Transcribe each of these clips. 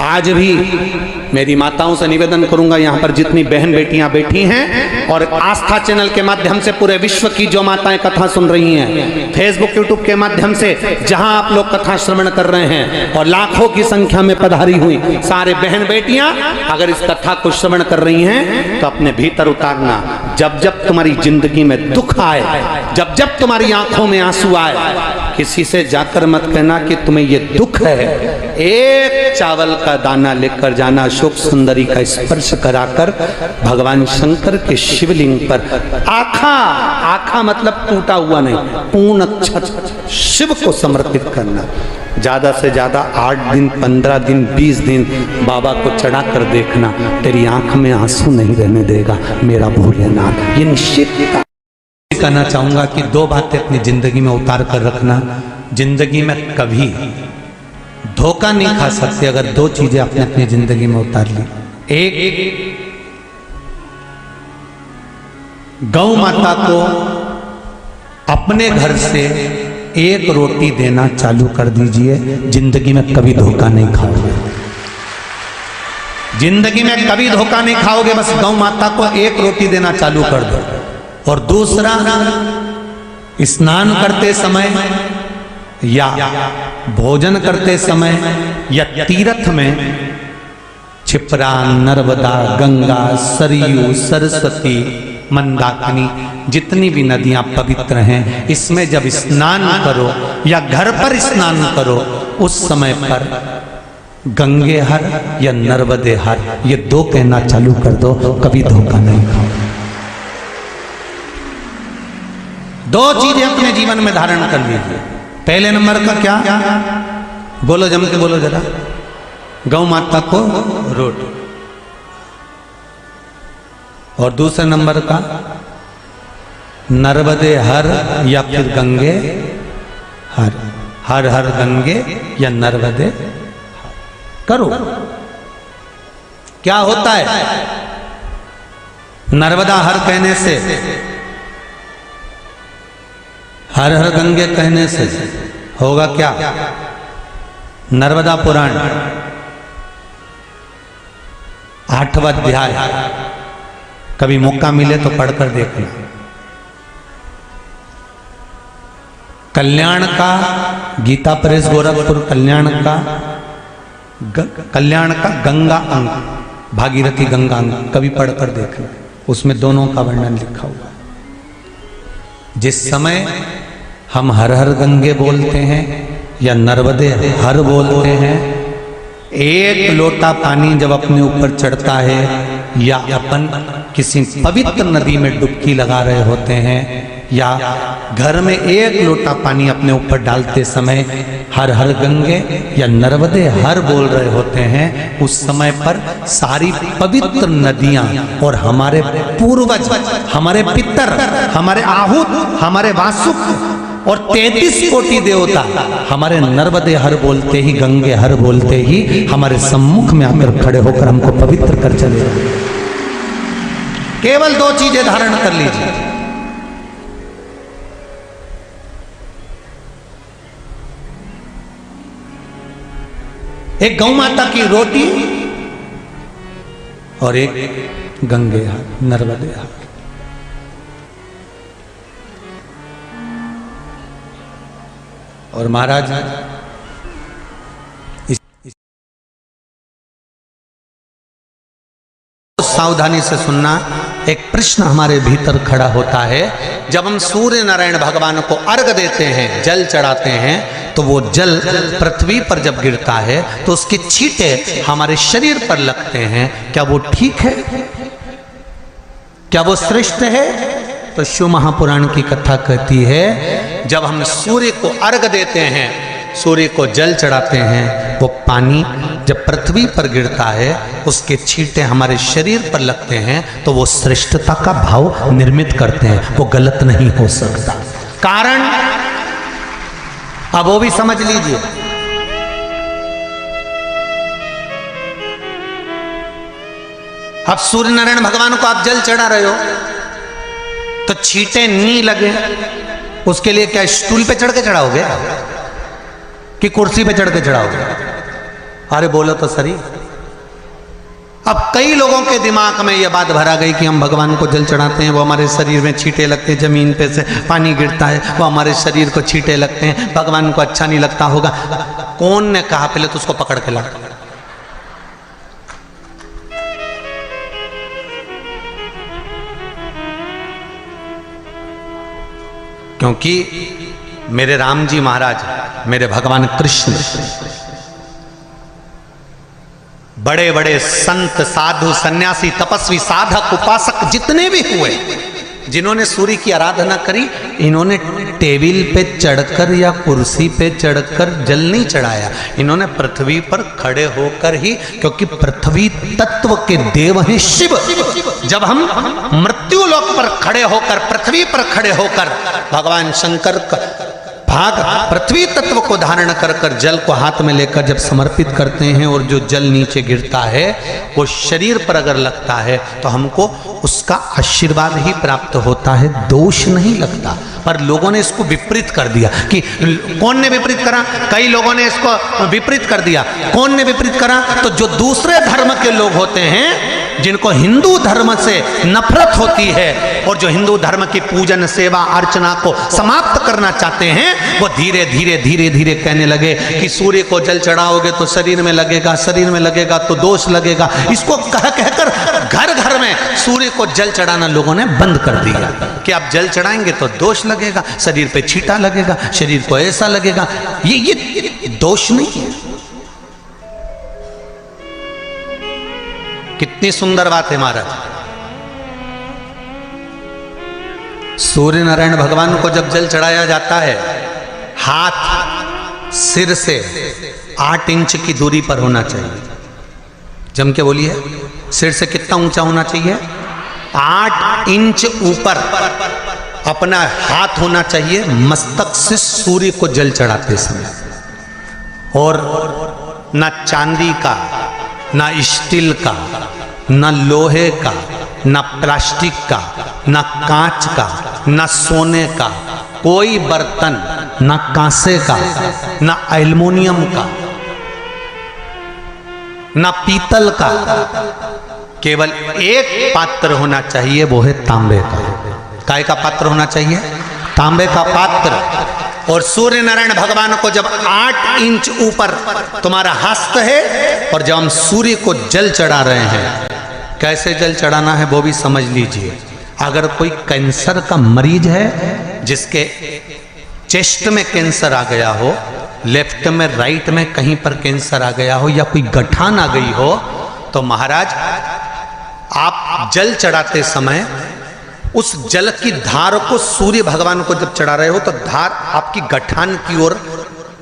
आज भी मेरी माताओं से निवेदन करूंगा, यहाँ पर जितनी बहन बेटियां बैठी हैं और आस्था चैनल के माध्यम से पूरे विश्व की जो माताएं कथा सुन रही हैं, फेसबुक यूट्यूब के माध्यम से जहां आप लोग कथा श्रवण कर रहे हैं और लाखों की संख्या में पधारी हुई सारे बहन बेटियां अगर इस कथा को श्रवण कर रही हैं तो अपने भीतर उतारना। जब जब तुम्हारी जिंदगी में दुख आए, जब जब तुम्हारी आंखों में आंसू आए, किसी से जाकर मत कहना कि तुम्हें ये दुख है। एक चावल का दाना लेकर जाना, अशोक सुंदरी का स्पर्श कराकर भगवान शंकर के शिवलिंग पर आखा मतलब टूटा हुआ नहीं, पूर्ण अक्षत शिव को समर्पित करना। ज्यादा से ज्यादा 8 दिन 15 दिन 20 दिन बाबा को चढ़ा कर देखना, तेरी आंख में आंसू नहीं रहने देगा मेरा भोलेनाथ। ये निश्चित कहना चाहूंगा कि 2 बातें अपनी जिंदगी में उतार कर रखना। जिंदगी में कभी धोखा नहीं खा सकते अगर 2 चीजें आपने अपनी जिंदगी में उतार ली। एक, गौ माता को अपने घर से 1 रोटी देना चालू कर दीजिए, जिंदगी में कभी धोखा नहीं खाओगे। जिंदगी में कभी धोखा नहीं खाओगे, बस गौ माता को 1 रोटी देना चालू कर दो। और दूसरा, स्नान करते समय या भोजन करते समय या तीर्थ में क्षिप्रा, नर्मदा, गंगा, सरयू, सरस्वती, मंदाकिनी, जितनी भी नदियां पवित्र हैं, इसमें जब स्नान करो या घर पर स्नान करो, उस समय पर गंगे हर या नर्मदे हर, ये 2 कहना चालू कर दो, कभी धोखा नहीं खाओ। 2 चीजें अपने जीवन में धारण कर लीजिए। पहले नंबर का क्या, बोलो जम के बोलो जरा, गौ माता को रोटी। और दूसरे नंबर का नर्मदे हर या फिर गंगे हर, हर हर गंगे या नर्मदे करो। क्या होता है नर्मदा हर कहने से, हर हर गंगे कहने से होगा क्या? नर्मदा पुराण 8वां अध्याय, कभी मौका मिले तो पढ़कर देखना। कल्याण का, गीता प्रेस गोरखपुर, कल्याण का गंगा अंग, भागीरथी गंगा अंग, कभी पढ़कर देखना, उसमें दोनों का वर्णन लिखा हुआ। जिस समय हम हर हर गंगे बोलते हैं या नर्मदे हर बोलते हैं, 1 लोटा पानी जब अपने ऊपर चढ़ता है या अपन किसी पवित्र नदी में डुबकी लगा रहे होते हैं या घर में 1 लोटा पानी अपने ऊपर डालते समय हर हर गंगे या नर्मदे हर बोल रहे होते हैं, उस समय पर सारी पवित्र नदियां और हमारे पूर्वज, हमारे पितर, हमारे आहूत, हमारे वासुक और 33 कोटि देवता हमारे नर्मदे हर बोलते ही, गंगे हर बोलते ही हमारे सम्मुख में आकर खड़े होकर हमको पवित्र कर चले। केवल 2 चीजें धारण कर लीजिए। एक गौ माता की रोटी और एक गंगे हर, नर्मदे हर। और महाराज सावधानी से सुनना, एक प्रश्न हमारे भीतर खड़ा होता है। जब हम सूर्य नारायण भगवान को अर्घ देते हैं, जल चढ़ाते हैं, तो वो जल पृथ्वी पर जब गिरता है तो उसके छींटे हमारे शरीर पर लगते हैं। क्या वो ठीक है? क्या वो श्रेष्ठ है? तो शिव महापुराण की कथा कहती है, जब हम सूर्य को अर्घ देते हैं, सूर्य को जल चढ़ाते हैं, वो पानी जब पृथ्वी पर गिरता है, उसके छींटे हमारे शरीर पर लगते हैं, तो वो श्रेष्ठता का भाव निर्मित करते हैं, वो गलत नहीं हो सकता। कारण अब वो भी समझ लीजिए। अब सूर्य नारायण भगवान को आप जल चढ़ा रहे हो तो छींटे नहीं लगे, उसके लिए क्या स्टूल पे चढ़ के चढ़ाओगे कि कुर्सी पे चढ़ के चढ़ाओगे? अरे बोलो तो सही। अब कई लोगों के दिमाग में यह बात भरा गई कि हम भगवान को जल चढ़ाते हैं, वो हमारे शरीर में छींटे लगते हैं, जमीन पे से पानी गिरता है, वो हमारे शरीर को छींटे लगते हैं, भगवान को अच्छा नहीं लगता होगा। कौन ने कहा? पहले तो उसको पकड़ के ला। क्योंकि मेरे राम जी महाराज, मेरे भगवान कृष्ण, बड़े बड़े संत, साधु, सन्यासी, तपस्वी, साधक, उपासक जितने भी हुए, जिन्होंने सूर्य की आराधना करी, इन्होंने टेबल पे चढ़कर या कुर्सी पे चढ़कर जल नहीं चढ़ाया, इन्होंने पृथ्वी पर खड़े होकर ही, क्योंकि पृथ्वी तत्व के देव हैं शिव। जब हम मृत्यु लोक पर खड़े होकर, पृथ्वी पर खड़े होकर भगवान शंकर का भाग पृथ्वी तत्व को धारण कर कर जल को हाथ में लेकर जब समर्पित करते हैं, और जो जल नीचे गिरता है वो शरीर पर अगर लगता है तो हमको उसका आशीर्वाद ही प्राप्त होता है, दोष नहीं लगता। पर लोगों ने इसको विपरीत कर दिया। कि कौन ने विपरीत करा? कई लोगों ने इसको विपरीत कर दिया। कौन ने विपरीत करा? तो जो दूसरे धर्म के लोग होते हैं, जिनको हिंदू धर्म से नफरत होती है और जो हिंदू धर्म की पूजन, सेवा, अर्चना को समाप्त करना चाहते हैं, वो धीरे धीरे धीरे धीरे कहने लगे कि सूर्य को जल चढ़ाओगे तो शरीर में लगेगा, शरीर में लगेगा तो दोष लगेगा। इसको कह कहकर घर घर में सूर्य को जल चढ़ाना लोगों ने बंद कर दिया कि आप जल चढ़ाएंगे तो दोष लगेगा, शरीर पे छींटा लगेगा, शरीर को ऐसा लगेगा। ये दोष नहीं है। कितनी सुंदर बात है महाराज। सूर्य नारायण भगवान को जब जल चढ़ाया जाता है, हाथ सिर से 8 इंच की दूरी पर होना चाहिए। जम के बोलिए, सिर से कितना ऊंचा होना चाहिए? 8 इंच ऊपर अपना हाथ होना चाहिए मस्तक से सूर्य को जल चढ़ाते समय। और ना चांदी का, ना स्टील का, ना लोहे का, ना प्लास्टिक का, ना कांच का, ना सोने का कोई बर्तन, ना कांसे का, ना एल्युमिनियम का, ना पीतल का, केवल एक पात्र होना चाहिए, वो है तांबे का। काय का पात्र होना चाहिए? तांबे का पात्र। और सूर्य नारायण भगवान को जब 8 इंच ऊपर तुम्हारा हस्त है, और जब हम सूर्य को जल चढ़ा रहे हैं, कैसे जल चढ़ाना है वो भी समझ लीजिए। अगर कोई कैंसर का मरीज है, जिसके चेस्ट में कैंसर आ गया हो, लेफ्ट में, राइट में कहीं पर कैंसर आ गया हो, या कोई गठान आ गई हो, तो महाराज आप जल चढ़ाते समय उस जल की धार को सूर्य भगवान को जब चढ़ा रहे हो, तो धार आपकी गठान की ओर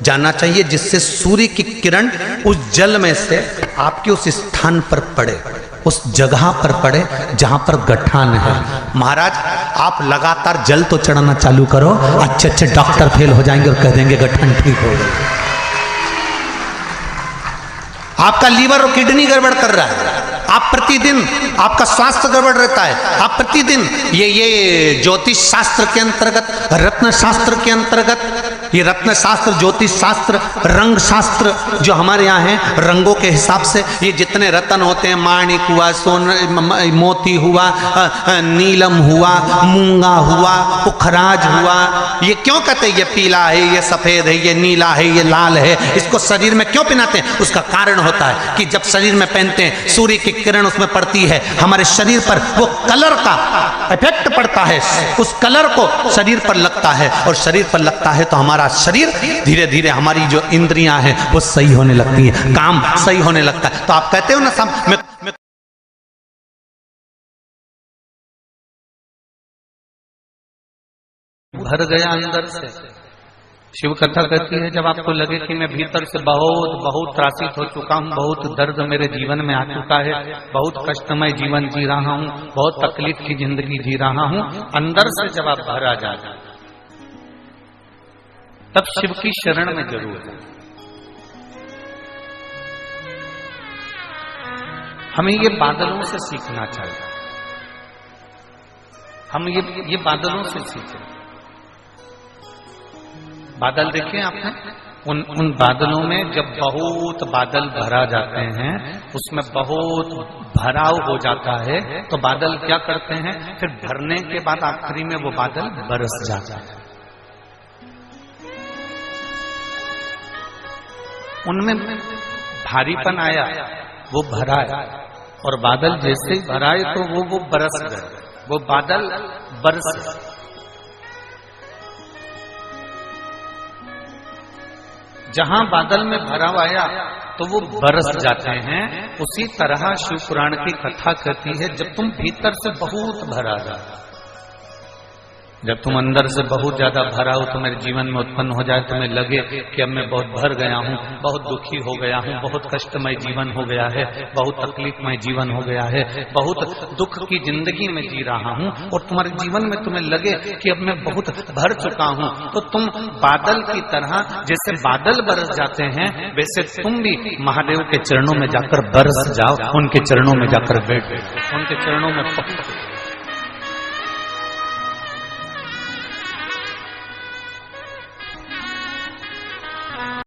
जाना चाहिए, जिससे सूर्य की किरण उस जल में से आपके उस स्थान पर पड़े, उस जगह पर पड़े जहां पर गठान है। महाराज आप लगातार जल तो चढ़ाना चालू करो, अच्छे अच्छे डॉक्टर फेल हो जाएंगे और कह देंगे गठान ठीक हो गई। आपका लीवर और किडनी गड़बड़ कर रहा है, आप प्रतिदिन, आपका स्वास्थ्य गड़बड़ रहता है, आप प्रतिदिन ये ज्योतिष शास्त्र के अंतर्गत, रत्न शास्त्र के अंतर्गत, ये रत्न शास्त्र, ज्योतिष शास्त्र, रंग शास्त्र जो हमारे यहाँ है, रंगों के हिसाब से ये जितने रत्न होते हैं, माणिक हुआ, सोन, मोती हुआ, नीलम हुआ, मूंगा हुआ, पुखराज हुआ, ये क्यों कहते हैं ये पीला है, ये सफेद है, ये नीला है, ये लाल है, इसको शरीर में क्यों पहनाते हैं? उसका कारण होता है कि जब शरीर में पहनते हैं, सूर्य की किरण उसमें पड़ती है, हमारे शरीर पर वो कलर का इफेक्ट पड़ता है, उस कलर को शरीर पर लगता है, और शरीर पर लगता है तो हमारा शरीर धीरे धीरे, हमारी जो इंद्रियां हैं वो सही होने लगती हैं, काम सही होने लगता है। तो आप कहते हो ना, मैं भर गया अंदर से। शिव कथा कहती है, जब आपको लगे कि मैं भीतर से बहुत बहुत त्रासित हो चुका हूँ, बहुत दर्द मेरे जीवन में आ चुका है, बहुत कष्टमय जीवन जी रहा हूँ, बहुत तकलीफ की जिंदगी जी रहा हूँ, अंदर से जब आप भरा जाए, तब शिव की शरण में जरूर है। हमें ये बादलों से सीखना चाहिए, हम ये बादलों से सीखें। बादल देखे आपने? उन बादलों में जब बहुत बादल भरा जाते हैं, उसमें बहुत भराव हो जाता है, तो बादल क्या करते हैं, फिर भरने के बाद आखिरी में वो बादल बरस जाता है। उनमें भारीपन आया, वो भरा है, और बादल जैसे ही भराए तो वो बरस गए, वो बादल बरस गए। जहां बादल में भराव आया तो वो बरस जाते हैं। उसी तरह शिव पुराण की कथा कहती है, जब तुम भीतर से बहुत भरा जाए, जब तुम अंदर से बहुत ज्यादा भरा हो, तुम्हारे जीवन में उत्पन्न हो जाए, तुम्हें लगे कि अब मैं बहुत भर गया हूं, बहुत दुखी हो गया हूं, बहुत कष्टमय जीवन हो गया है, बहुत तकलीफमय जीवन हो गया है, बहुत दुख की जिंदगी में जी रहा हूं, और तुम्हारे जीवन में तुम्हें लगे कि अब मैं बहुत भर चुका हूं, तो तुम बादल की तरह, जैसे बादल बरस जाते हैं, वैसे तुम भी महादेव के चरणों में जाकर बरस जाओ, उनके चरणों में जाकर बैठ, उनके चरणों में पक